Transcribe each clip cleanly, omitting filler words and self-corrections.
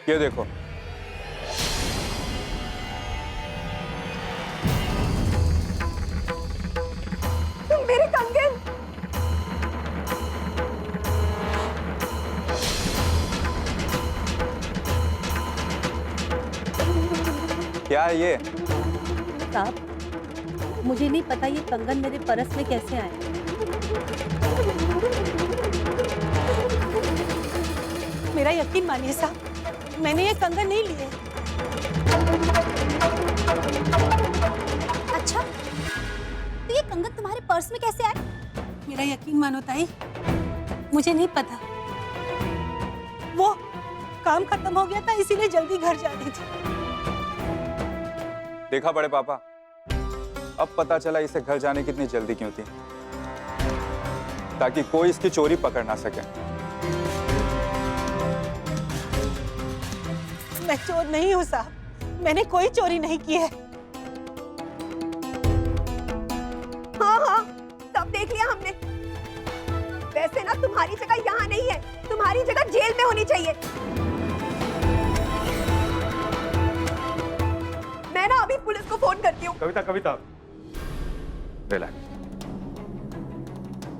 ये देखो। मेरे कंगन। क्या है ये? साहब, मुझे नहीं पता ये कंगन मेरे पर्स में कैसे आए। मेरा यकीन मानिए साहब, मैंने ये कंगन नहीं लिए। अच्छा, तो ये कंगन तुम्हारे पर्स में कैसे आए? मेरा यकीन मानो ताई, मुझे नहीं पता। वो काम खत्म हो गया था, इसीलिए जल्दी घर जा रही थी। देखा बड़े पापा, अब पता चला इसे घर जाने की इतनी जल्दी क्यों थी, ताकि कोई इसकी चोरी पकड़ ना सके। मैं चोर नहीं हूँ साहब, मैंने कोई चोरी नहीं की है। हाँ हाँ, सब देख लिया हमने। वैसे ना तुम्हारी जगह यहाँ नहीं है, तुम्हारी जगह जेल में होनी चाहिए। मैं ना अभी पुलिस को फोन करती हूँ। कविता रिलैक्स,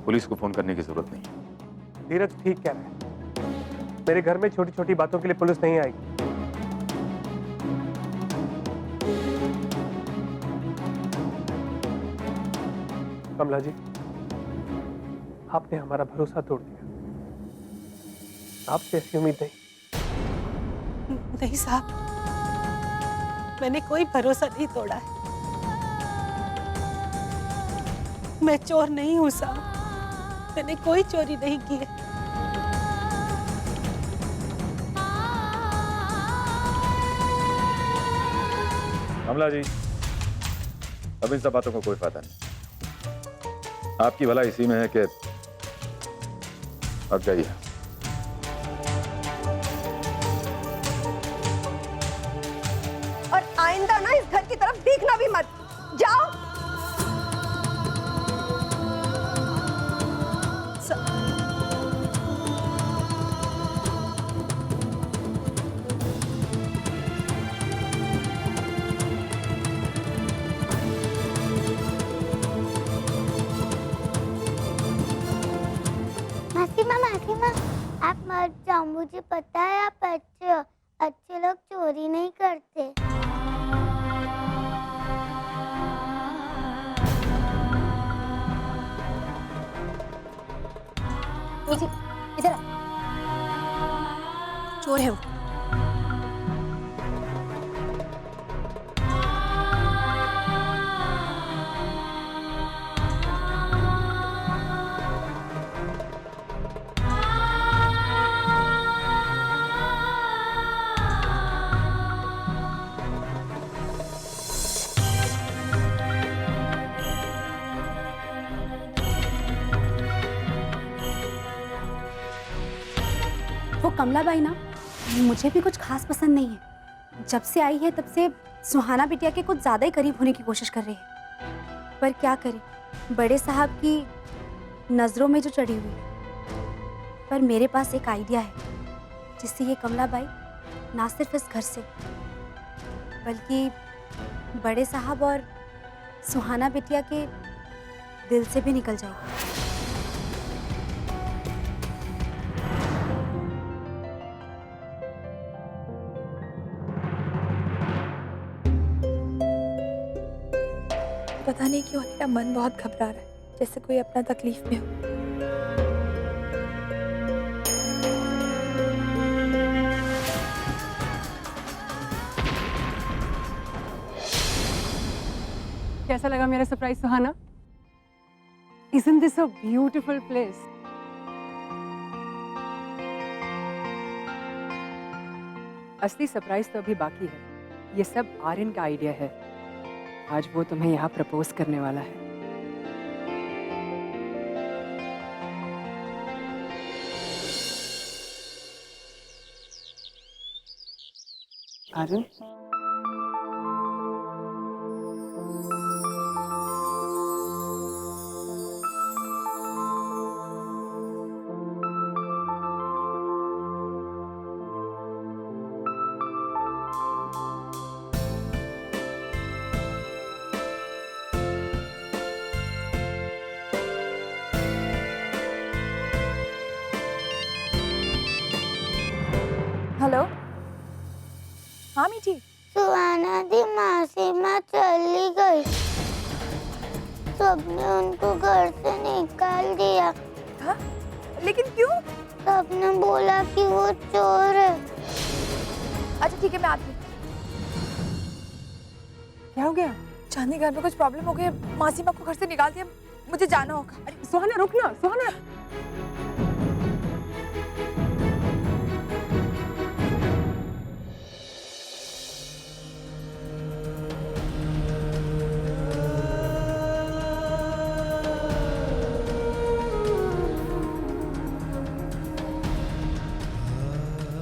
पुलिस को फोन करने की जरूरत नहीं। धीरज ठीक कह रहे हैं, मेरे घर में छोटी छोटी बातों के लिए पुलिस नहीं आएगी। कमला जी, आपने हमारा भरोसा तोड़ दिया। आपसे ऐसी उम्मीद नहीं। नहीं साहब, मैंने कोई भरोसा नहीं तोड़ा है। मैं चोर नहीं हूँ साहब, मैंने कोई चोरी नहीं की है। कमला जी, अब इन सब बातों का कोई फायदा नहीं। आपकी भला इसी में है कि अब जाइए। और आइंदा ना इस घर की तरफ देखना भी मत। जाओ। मासीमा, आप मत जाओ। मुझे पता है आप अच्छे लोग चोरी नहीं करते। इधर चोर है वो। वो कमलाबाई ना मुझे भी कुछ खास पसंद नहीं है। जब से आई है तब से सुहाना बिटिया के कुछ ज्यादा ही करीब होने की कोशिश कर रही है। पर क्या करे, बड़े साहब की नजरों में जो चढ़ी हुई है। पर मेरे पास एक आइडिया है जिससे ये कमलाबाई ना सिर्फ इस घर से बल्कि बड़े साहब और सुहाना बिटिया के दिल से भी निकल जाएगी। पता नहीं क्यों मेरा मन बहुत घबरा रहा है, जैसे कोई अपना तकलीफ में हो। कैसा लगा मेरा surprise Suhana? Isn't this a beautiful place? असली सरप्राइज तो अभी बाकी है। ये सब आर्यन का आइडिया है। आज वो तुम्हें यहाँ प्रपोज करने वाला है। आर्यन, हेलो। हाँ मीठी। सुहाना दी मासी माँ चली गई, सबने उनको घर से निकाल दिया। हाँ? लेकिन क्यों? सबने बोला कि वो चोर है। अच्छा ठीक है, मैं आती हूँ। क्या हो गया? चांदी घर में कुछ प्रॉब्लम हो गई, मासी माँ को घर से निकाल दिया, मुझे जाना होगा। अरे सुहाना रुक ना, सुहाना।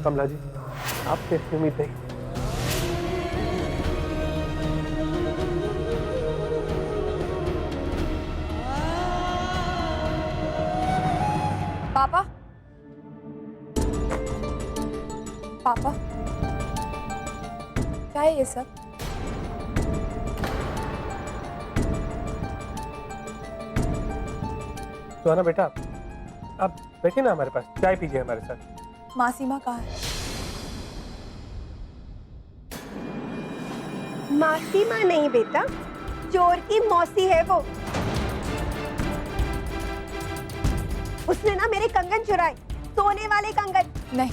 कमला जी, आपसे ऐसी उम्मीद नहीं। पापा, पापा, क्या है ये सब? सुहाना बेटा, आप बैठिए ना हमारे पास, चाय पीजिए हमारे साथ। मासी माँ कहाँ है? मासी माँ नहीं बेटा, चोर की मौसी है वो। उसने ना मेरे कंगन चुराए, सोने वाले कंगन। नहीं,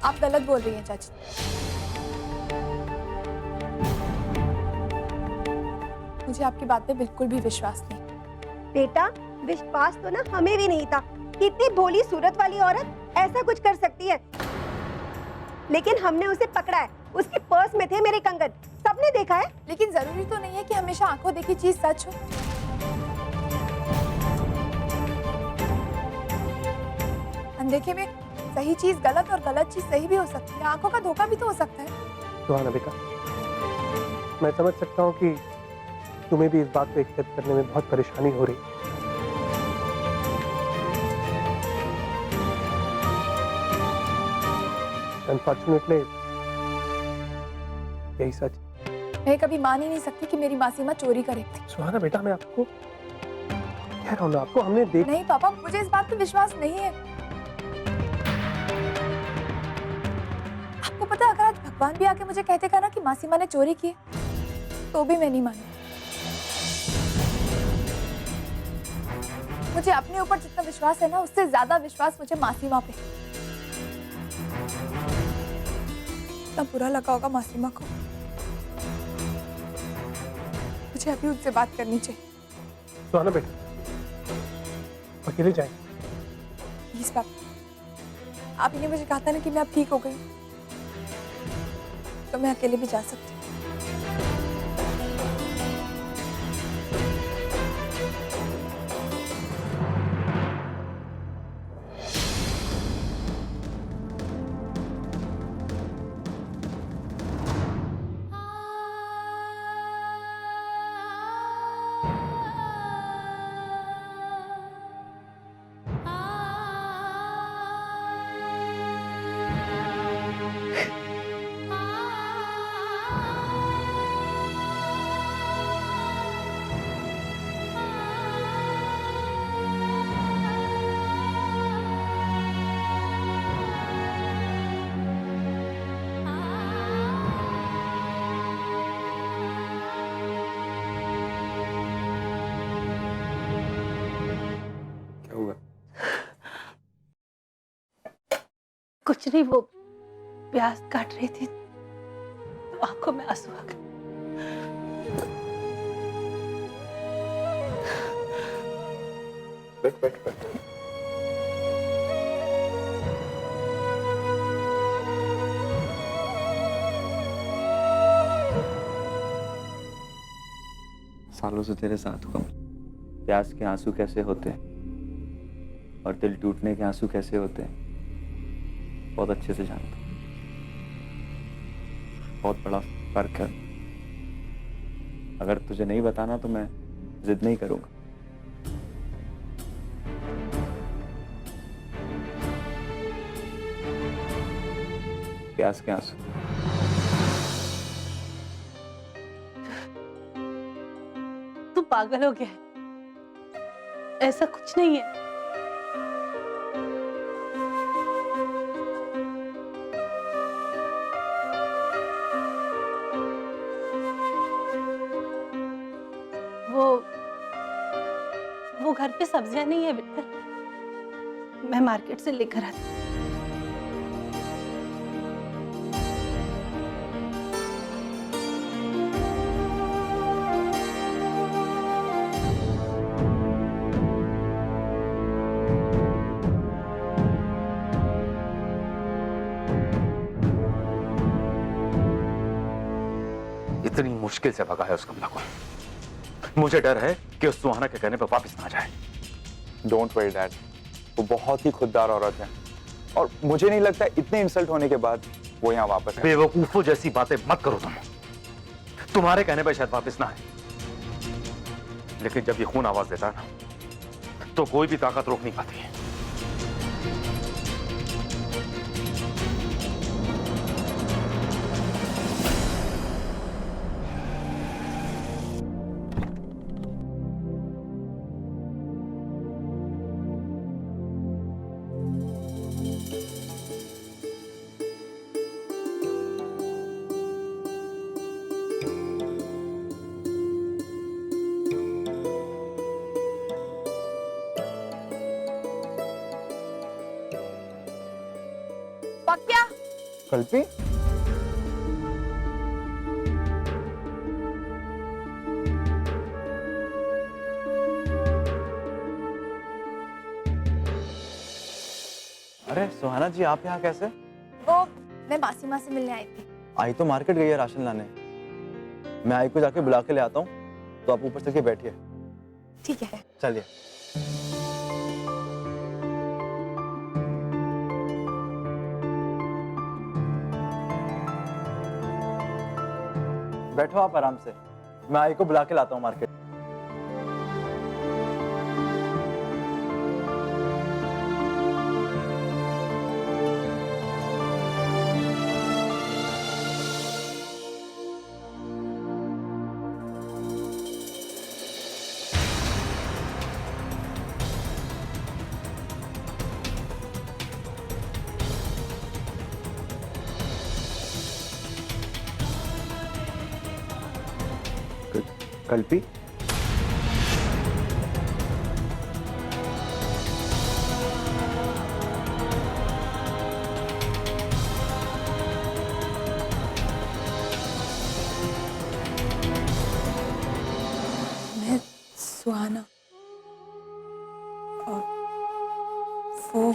आप गलत बोल रही हैं चाची। मुझे आपकी बात पे बिल्कुल भी विश्वास नहीं। बेटा, विश्वास तो ना हमें भी नहीं था कि इतनी भोली सूरत वाली औरत ऐसा कुछ कर सकती है, लेकिन हमने उसे पकड़ा है। उसके पर्स में थे मेरे कंगन, सबने देखा है। लेकिन जरूरी तो नहीं है कि हमेशा आंखों देखी चीज सच हो। अनदेखे में सही चीज गलत और गलत चीज सही भी हो सकती है। आंखों का धोखा भी तो हो सकता है। सुहाना बेटा, मैं समझ सकता हूँ कि तुम्हें भी इस बात को एक्सेप्ट करने में बहुत परेशानी हो रही है। अनफॉर्चुनेटली यही सच। मैं कभी मान ही नहीं सकती कि मेरी मासी माँ चोरी करे थी। सुहाना बेटा, मैं आपको कह रहा हूँ ना, आपको हमने देख। नहीं पापा, मुझे इस बात पे विश्वास नहीं है। आपको पता है, अगर आज भगवान भी आके मुझे कहते का ना कि मासी माँ ने चोरी की, तो भी मैं नहीं मानी। मुझे अपने ऊपर जितना विश्वास है ना, उससे ज्यादा विश्वास मुझे मासी माँ पे। इतना बुरा लगा होगा मासी माँ को। मुझे अभी उनसे बात करनी चाहिए। सुहाना बेटा, अकेले जाए। प्लीज पापा, आप ने मुझे कहा था ना कि मैं अब ठीक हो गई, तो मैं अकेले भी जा सकती हूँ। कुछ नहीं, वो प्याज काट रही थी तो आंखों में आंसू आ गए। बैठ बैठ बैठ। सालों से तेरे साथ हूँ। प्यास के आंसू कैसे होते हैं और दिल टूटने के आंसू कैसे होते हैं, बहुत अच्छे से जानता हूँ। बहुत बड़ा फर्क है। अगर तुझे नहीं बताना तो मैं जिद नहीं करूंगा। प्यास के आंसू। तू पागल हो गया है, ऐसा कुछ नहीं है। घर पे सब्जियां नहीं है विठल, मैं मार्केट से लेकर आती हूँ। इतनी मुश्किल से भगा है उस कमला को। मुझे डर है कि उस सुहाना के कहने पर वापस ना जाए। डोंट वरी डैड, वो बहुत ही खुददार औरत है और मुझे नहीं लगता इतने इंसल्ट होने के बाद वो यहाँ वापस है। बेवकूफों जैसी बातें मत करो तुम। तुम्हारे कहने पर शायद वापस ना आए, लेकिन जब ये खून आवाज देता है ना तो कोई भी ताकत रोक नहीं पाती है। पक्या कल्पी, अरे सुहाना जी, आप यहाँ कैसे? वो मैं मासीमा से मिलने आई थी। आई तो मार्केट गई है राशन लाने। मैं आई को जाके बुला के ले आता हूँ, तो आप ऊपर चल के बैठिए। ठीक है। चलिए। बैठो आप आराम से, मैं आई को बुला के लाता हूँ मार्केट। कल्पी, मैं सुहाना और वो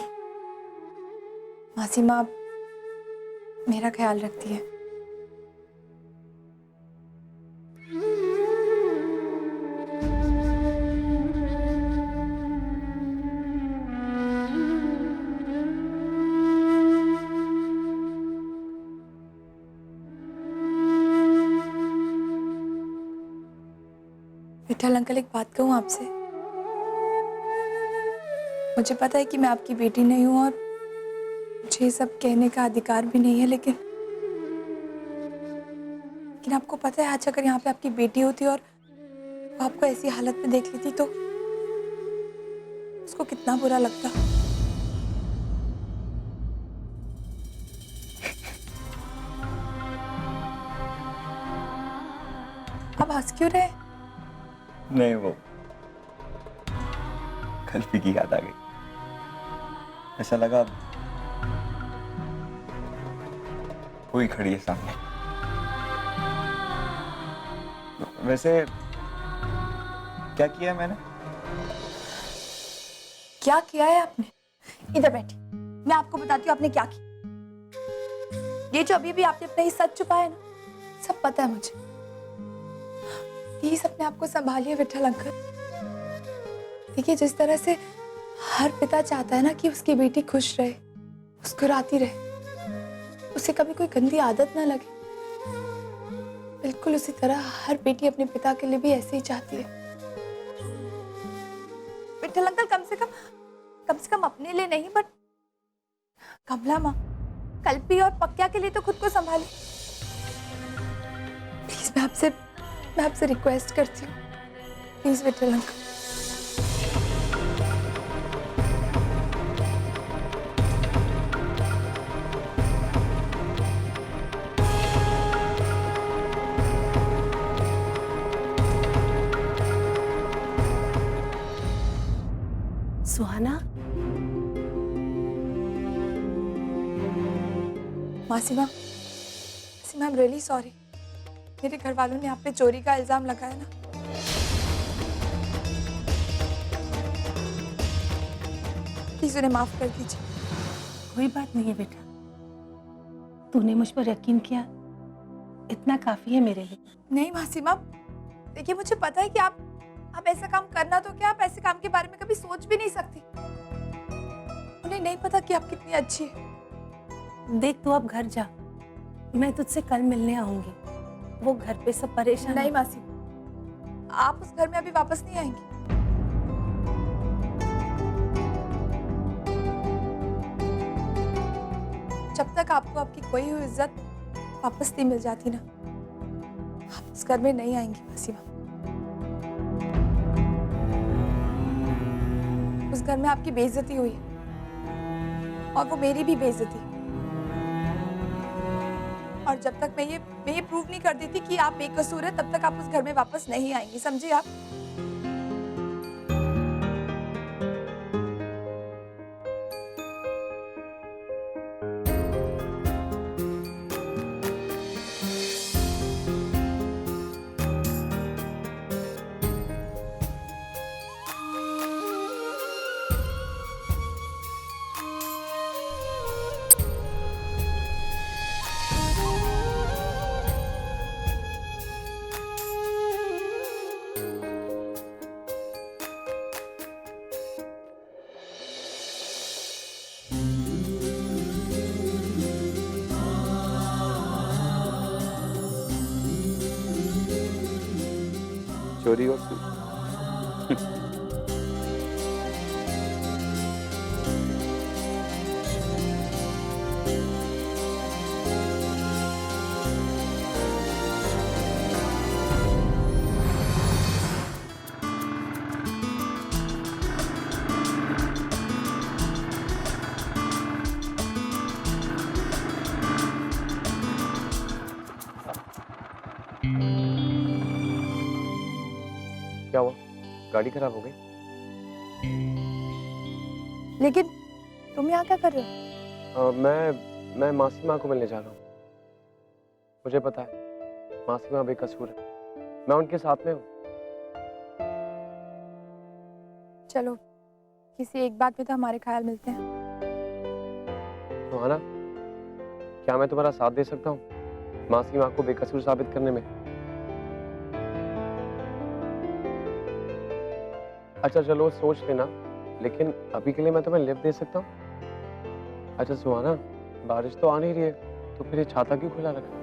मासीमा मेरा ख्याल रखती है। विठल अंकल, एक बात कहूँ आपसे। मुझे पता है कि मैं आपकी बेटी नहीं हूँ और मुझे ये सब कहने का अधिकार भी नहीं है, लेकिन आपको पता है आज अगर यहाँ पे आपकी बेटी होती और वो आपको ऐसी हालत में देख लेती तो उसको कितना बुरा लगता। आप हंस क्यों रहे? नहीं, वो कल्पी की याद आ गई। ऐसा लगा कोई खड़ी है सामने। वैसे क्या किया मैंने? क्या किया है आपने? इधर बैठी, मैं आपको बताती हूँ आपने क्या किया। ये जो अभी भी आपने अपना ये सच छुपाया ना, सब पता है मुझे। प्लीज अपने आप को संभालिए विठल अंकल। देखिए, जिस तरह से हर पिता चाहता है ना कि उसकी बेटी खुश रहे, मुस्कुराती रहे, उसे कभी कोई गंदी आदत ना लगे, बिल्कुल उसी तरह हर बेटी अपने पिता के लिए भी ऐसे ही चाहती है। विठल अंकल, कम से कम अपने लिए नहीं, बट कमला माँ, कल्पी और पक्या के लिए तो खुद को संभालिए। प्लीज मैं आपसे रिक्वेस्ट करती हूँ, प्लीज विठल अंकल। सुहाना, मासीमा, मासीमा, आई एम रियली सॉरी। मेरे घर वालों ने आप पे चोरी का इल्जाम लगाया ना। प्लीज उन्हें माफ कर दीजिए। कोई बात नहीं है बेटा, तूने मुझ पर यकीन किया, इतना काफी है मेरे लिए। नहीं मासीमा, देखिए मुझे पता है कि आप ऐसा काम करना तो क्या, आप ऐसे काम के बारे में कभी सोच भी नहीं सकती। उन्हें नहीं पता कि आप कितनी अच्छी है। देख तू अब घर जा, मैं तुझसे कल मिलने आऊंगी। वो घर पे सब परेशान नहीं हैं। मासी, आप उस घर में अभी वापस नहीं आएंगी। जब तक आपको आपकी खोई हुई इज्जत वापस नहीं मिल जाती ना, आप उस घर में नहीं आएंगी मासीमा। उस घर में आपकी बेइज्जती हुई और वो मेरी भी बेइज्जती। और जब तक मैं ये प्रूव नहीं कर देती कि आप बेकसूर है, तब तक आप उस घर में वापस नहीं आएंगी, समझे आप? चोरी और क्या हुआ? गाड़ी खराब हो गई? लेकिन तुम यहाँ क्या कर रहे हो? मैं मासी माँ को मिलने जा रहा हूँ। मुझे पता है मासी माँ बेकसूर है, मैं उनके साथ में हूँ। चलो किसी एक बात पे तो हमारे ख्याल मिलते हैं। सुहाना, क्या मैं तुम्हारा साथ दे सकता हूँ मासी माँ को बेकसूर साबित करने में? अच्छा चलो सोच लेना, लेकिन अभी के लिए मैं तुम्हें लिफ्ट दे सकता हूँ। अच्छा सुहाना, बारिश तो आ नहीं रही है, तो फिर ये छाता क्यों खुला रखा?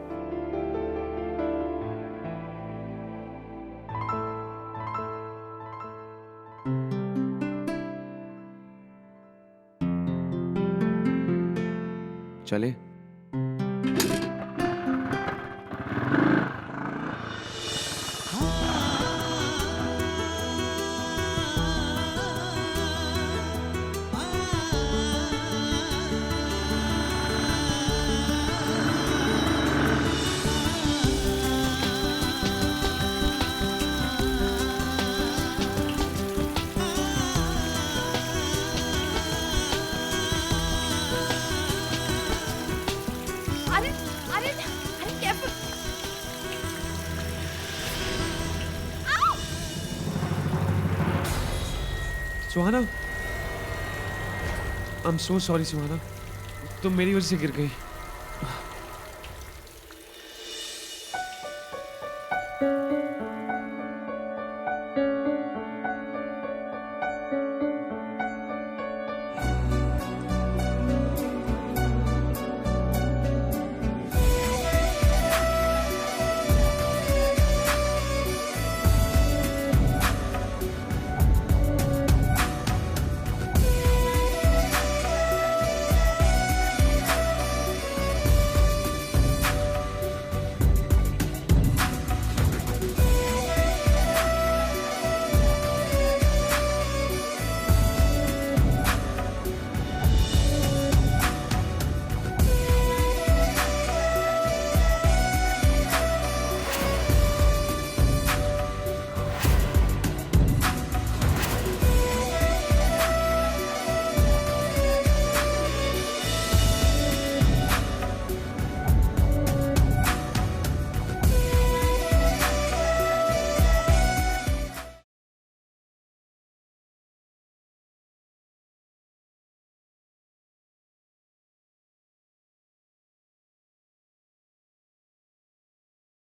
चले? सुहाना, आई एम सो सॉरी सुहाना, तुम मेरी वजह से गिर गई।